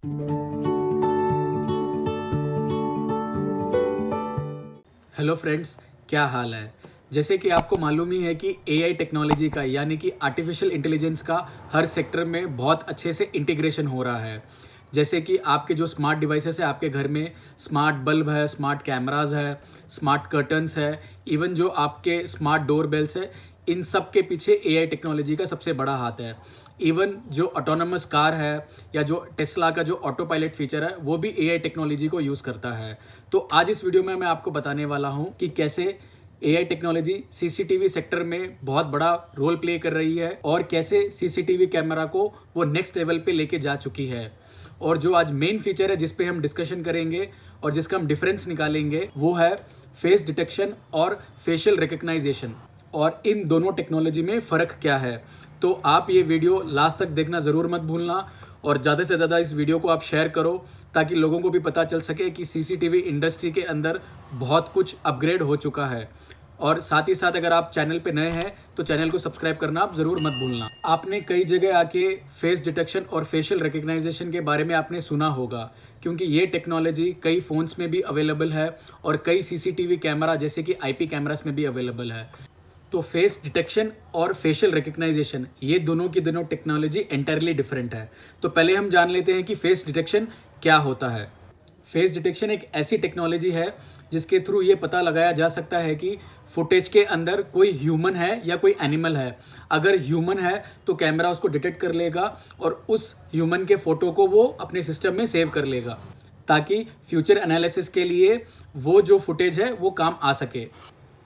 Hello friends, क्या हाल है। जैसे कि आपको मालूम ही है कि एआई टेक्नोलॉजी का यानी कि आर्टिफिशियल इंटेलिजेंस का हर सेक्टर में बहुत अच्छे से इंटीग्रेशन हो रहा है। जैसे कि आपके जो स्मार्ट डिवाइसेस है आपके घर में, स्मार्ट बल्ब है, स्मार्ट कैमराज है, स्मार्ट कर्टन्स है, इवन जो आपके स्मार्ट डोर बेल्स है, इन सब के पीछे एआई टेक्नोलॉजी का सबसे बड़ा हाथ है। इवन जो ऑटोनमस कार है या जो टेस्ला का जो ऑटो पायलट फीचर है वो भी एआई टेक्नोलॉजी को यूज़ करता है। तो आज इस वीडियो में मैं आपको बताने वाला हूँ कि कैसे एआई टेक्नोलॉजी सीसीटीवी सेक्टर में बहुत बड़ा रोल प्ले कर रही है और कैसे सीसीटीवी कैमरा को वो नेक्स्ट लेवल पे लेके जा चुकी है। और जो आज मेन फीचर है जिस पे हम डिस्कशन करेंगे और जिसका हम डिफरेंस निकालेंगे वो है फेस डिटेक्शन और फेशियल रिकग्नाइजेशन, और इन दोनों टेक्नोलॉजी में फ़र्क क्या है। तो आप ये वीडियो लास्ट तक देखना ज़रूर मत भूलना और ज़्यादा से ज़्यादा इस वीडियो को आप शेयर करो ताकि लोगों को भी पता चल सके कि सीसीटीवी इंडस्ट्री के अंदर बहुत कुछ अपग्रेड हो चुका है। और साथ ही साथ अगर आप चैनल पे नए हैं तो चैनल को सब्सक्राइब करना आप ज़रूर मत भूलना। आपने कई जगह आके फेस डिटेक्शन और फेशियल रिकग्नाइजेशन के बारे में आपने सुना होगा, क्योंकि ये टेक्नोलॉजी कई फ़ोन्स में भी अवेलेबल है और कई सीसीटीवी कैमरा जैसे कि आईपी कैमरास में भी अवेलेबल है। तो फेस डिटेक्शन और फेशियल रिकग्नाइजेशन ये दोनों की दोनों टेक्नोलॉजी एंटायरली डिफरेंट है। तो पहले हम जान लेते हैं कि फेस डिटेक्शन क्या होता है। फेस डिटेक्शन एक ऐसी टेक्नोलॉजी है जिसके थ्रू ये पता लगाया जा सकता है कि फुटेज के अंदर कोई ह्यूमन है या कोई एनिमल है। अगर ह्यूमन है तो कैमरा उसको डिटेक्ट कर लेगा और उस ह्यूमन के फ़ोटो को वो अपने सिस्टम में सेव कर लेगा ताकि फ्यूचर एनालिसिस के लिए वो जो फुटेज है वो काम आ सके।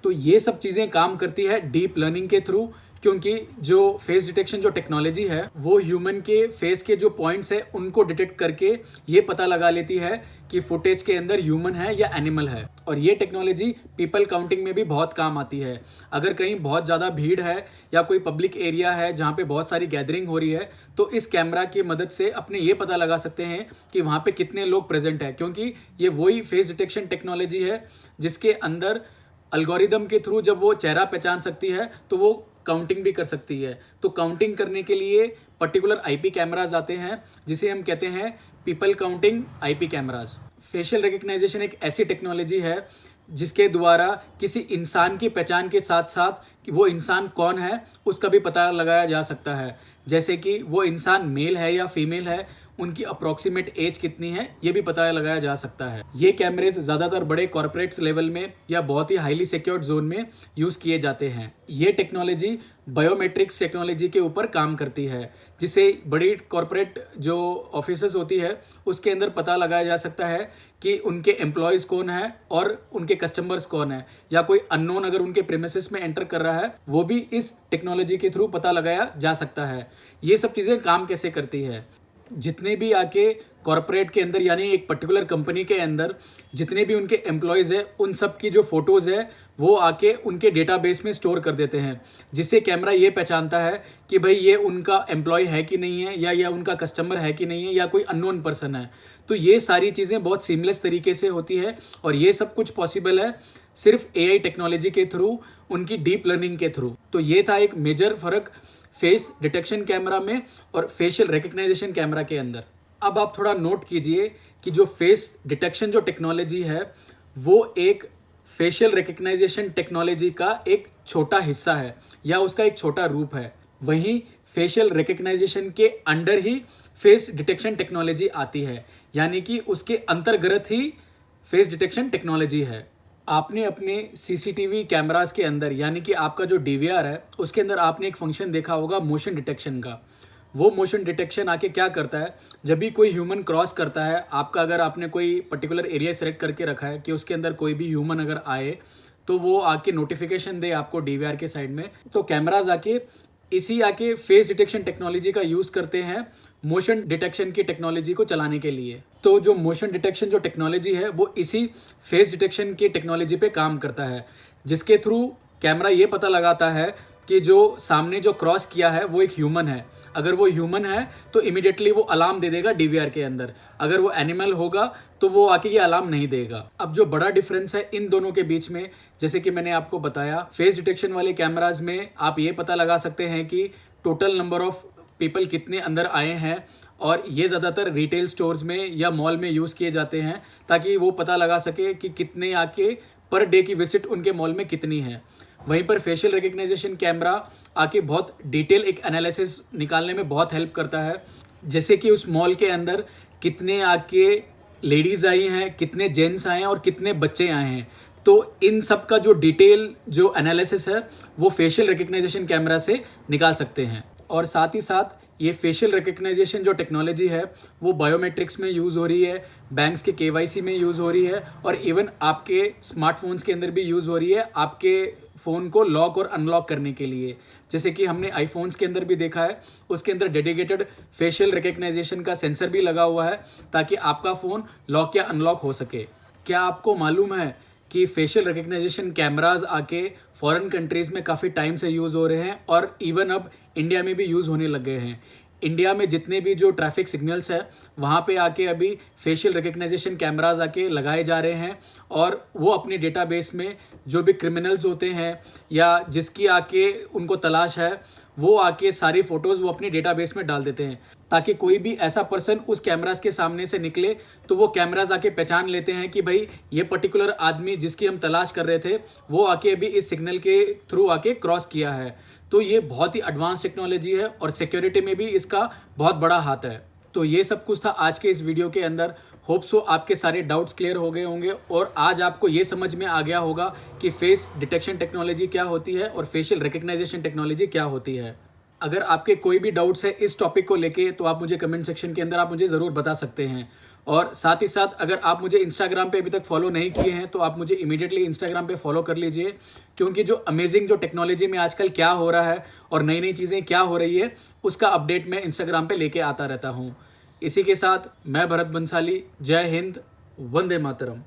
तो ये सब चीज़ें काम करती है डीप लर्निंग के थ्रू, क्योंकि जो फेस डिटेक्शन जो टेक्नोलॉजी है वो ह्यूमन के फेस के जो पॉइंट्स है उनको डिटेक्ट करके ये पता लगा लेती है कि फुटेज के अंदर ह्यूमन है या एनिमल है। और ये टेक्नोलॉजी पीपल काउंटिंग में भी बहुत काम आती है। अगर कहीं बहुत ज़्यादा भीड़ है या कोई पब्लिक एरिया है जहाँ पे बहुत सारी गैदरिंग हो रही है तो इस कैमरा की मदद से अपने ये पता लगा सकते हैं कि वहाँ पे कितने लोग प्रेजेंट हैं, क्योंकि ये वही फेस डिटेक्शन टेक्नोलॉजी है जिसके अंदर अल्गोरिदम के थ्रू जब वो चेहरा पहचान सकती है तो वो काउंटिंग भी कर सकती है। तो काउंटिंग करने के लिए पर्टिकुलर आईपी कैमराज आते हैं जिसे हम कहते हैं people counting IP cameras. Facial recognisation एक ऐसी टेक्नोलॉजी है जिसके द्वारा किसी इंसान की पहचान के साथ साथ कि वो इंसान कौन है उसका भी पता लगाया जा सकता है। जैसे कि वो इंसान मेल है या फीमेल है, उनकी अप्रोक्सीमेट एज कितनी है ये भी पता लगाया जा सकता है। ये कैमरेज ज़्यादातर बड़े कॉर्पोरेट्स लेवल में या बहुत ही हाईली सिक्योर्ड जोन में यूज़ किए जाते हैं। ये टेक्नोलॉजी बायोमेट्रिक्स टेक्नोलॉजी के ऊपर काम करती है, जिससे बड़ी कॉर्पोरेट जो ऑफिसेस होती है उसके अंदर पता लगाया जा सकता है कि उनके एम्प्लॉयज़ कौन है और उनके कस्टमर्स कौन है, या कोई अननोन अगर उनके प्रीमिसेस में एंटर कर रहा है वो भी इस टेक्नोलॉजी के थ्रू पता लगाया जा सकता है। ये सब चीज़ें काम कैसे करती है, जितने भी आके कॉर्पोरेट के अंदर यानी एक पर्टिकुलर कंपनी के अंदर जितने भी उनके एम्प्लॉयज़ है उन सब की जो फोटोज़ है वो आके उनके डेटाबेस में स्टोर कर देते हैं, जिससे कैमरा ये पहचानता है कि भाई ये उनका एम्प्लॉय है कि नहीं है या उनका कस्टमर है कि नहीं है या कोई अननोन पर्सन है। तो ये सारी चीज़ें बहुत सीमलेस तरीके से होती है और ये सब कुछ पॉसिबल है सिर्फ एआई टेक्नोलॉजी के थ्रू, उनकी डीप लर्निंग के थ्रू। तो ये था एक मेजर फ़र्क फेस डिटेक्शन कैमरा में और फेशियल रिकग्नाइजेशन कैमरा के अंदर। अब आप थोड़ा नोट कीजिए कि जो फेस डिटेक्शन जो टेक्नोलॉजी है वो एक फेशियल रिकग्नाइजेशन टेक्नोलॉजी का एक छोटा हिस्सा है या उसका एक छोटा रूप है। वहीं फेशियल रिकग्नाइजेशन के अंडर ही फेस डिटेक्शन टेक्नोलॉजी आती है, यानी कि उसके अंतर्गत ही फेस डिटेक्शन टेक्नोलॉजी है। आपने अपने सीसीटीवी कैमरास के अंदर यानी कि आपका जो डीवीआर है उसके अंदर आपने एक फंक्शन देखा होगा मोशन डिटेक्शन का। वो मोशन डिटेक्शन आके क्या करता है, जब भी कोई ह्यूमन क्रॉस करता है आपका, अगर आपने कोई पर्टिकुलर एरिया सेलेक्ट करके रखा है कि उसके अंदर कोई भी ह्यूमन अगर आए तो वो आके नोटिफिकेशन दे आपको डीवीआर के साइड में, तो कैमराज आके फेस डिटेक्शन टेक्नोलॉजी का यूज़ करते हैं मोशन डिटेक्शन की टेक्नोलॉजी को चलाने के लिए। तो जो मोशन डिटेक्शन जो टेक्नोलॉजी है वो इसी फेस डिटेक्शन की टेक्नोलॉजी पे काम करता है, जिसके थ्रू कैमरा ये पता लगाता है कि जो सामने जो क्रॉस किया है वो एक ह्यूमन है। अगर वो ह्यूमन है तो इमीडिएटली वो अलार्म दे देगा डीवीआर के अंदर, अगर वो एनिमल होगा तो वो आके ये अलार्म नहीं देगा। अब जो बड़ा डिफरेंस है इन दोनों के बीच में, जैसे कि मैंने आपको बताया, फेस डिटेक्शन वाले कैमराज में आप ये पता लगा सकते हैं कि टोटल नंबर ऑफ पीपल कितने अंदर आए हैं और ये ज़्यादातर रिटेल स्टोर्स में या मॉल में यूज़ किए जाते हैं ताकि वो पता लगा सके कि कितने आके पर डे की विजिट उनके मॉल में कितनी है। वहीं पर फेशियल रिकग्निशन कैमरा आके बहुत डिटेल एक एनालिसिस निकालने में बहुत हेल्प करता है, जैसे कि उस मॉल के अंदर कितने आके लेडीज़ आई हैं, कितने जेंट्स आए हैं और कितने बच्चे आए हैं। तो इन सब का जो डिटेल जो एनालिसिस है वो फेशियल रिकग्निशन कैमरा से निकाल सकते हैं। और साथ ही साथ ये फेशियल रिकग्निशन जो टेक्नोलॉजी है वो बायोमेट्रिक्स में यूज़ हो रही है, बैंक्स के KYC में यूज़ हो रही है और इवन आपके स्मार्टफोन्स के अंदर भी यूज़ हो रही है आपके फ़ोन को लॉक और अनलॉक करने के लिए। जैसे कि हमने आईफोन्स के अंदर भी देखा है, उसके अंदर डेडिकेटेड फेशियल रिकग्निशन का सेंसर भी लगा हुआ है ताकि आपका फ़ोन लॉक या अनलॉक हो सके। क्या आपको मालूम है कि फेशियल रिकग्निशन कैमराज आके फॉरेन कंट्रीज़ में काफ़ी टाइम से यूज़ हो रहे हैं और इवन अब इंडिया में भी यूज़ होने लग गए हैं। इंडिया में जितने भी जो ट्रैफिक सिग्नल्स है वहाँ पे आके अभी फेशियल रिकग्निशन कैमराज आके लगाए जा रहे हैं और वो अपने डेटाबेस में जो भी क्रिमिनल्स होते हैं या जिसकी आके उनको तलाश है वो आके सारी फ़ोटोज़ वो अपने डेटाबेस में डाल देते हैं ताकि कोई भी ऐसा पर्सन उस कैमराज के सामने से निकले तो वो कैमराज आके पहचान लेते हैं कि भाई ये पर्टिकुलर आदमी जिसकी हम तलाश कर रहे थे वो आके अभी इस सिग्नल के थ्रू आके क्रॉस किया है। तो ये बहुत ही एडवांस टेक्नोलॉजी है और सिक्योरिटी में भी इसका बहुत बड़ा हाथ है। तो ये सब कुछ था आज के इस वीडियो के अंदर। होप सो आपके सारे डाउट्स क्लियर हो गए होंगे और आज आपको ये समझ में आ गया होगा कि फेस डिटेक्शन टेक्नोलॉजी क्या होती है और फेशियल रिकग्निशन टेक्नोलॉजी क्या होती है। अगर आपके कोई भी डाउट्स है इस टॉपिक को लेके तो आप मुझे कमेंट सेक्शन के अंदर आप मुझे ज़रूर बता सकते हैं। और साथ ही साथ अगर आप मुझे इंस्टाग्राम पे अभी तक फॉलो नहीं किए हैं तो आप मुझे इमीडिएटली इंस्टाग्राम पे फॉलो कर लीजिए, क्योंकि जो अमेजिंग जो टेक्नोलॉजी में आजकल क्या हो रहा है और नई नई चीज़ें क्या हो रही है उसका अपडेट मैं इंस्टाग्राम पे लेके आता रहता हूँ। इसी के साथ मैं भरत बंसाली, जय हिंद, वंदे मातरम।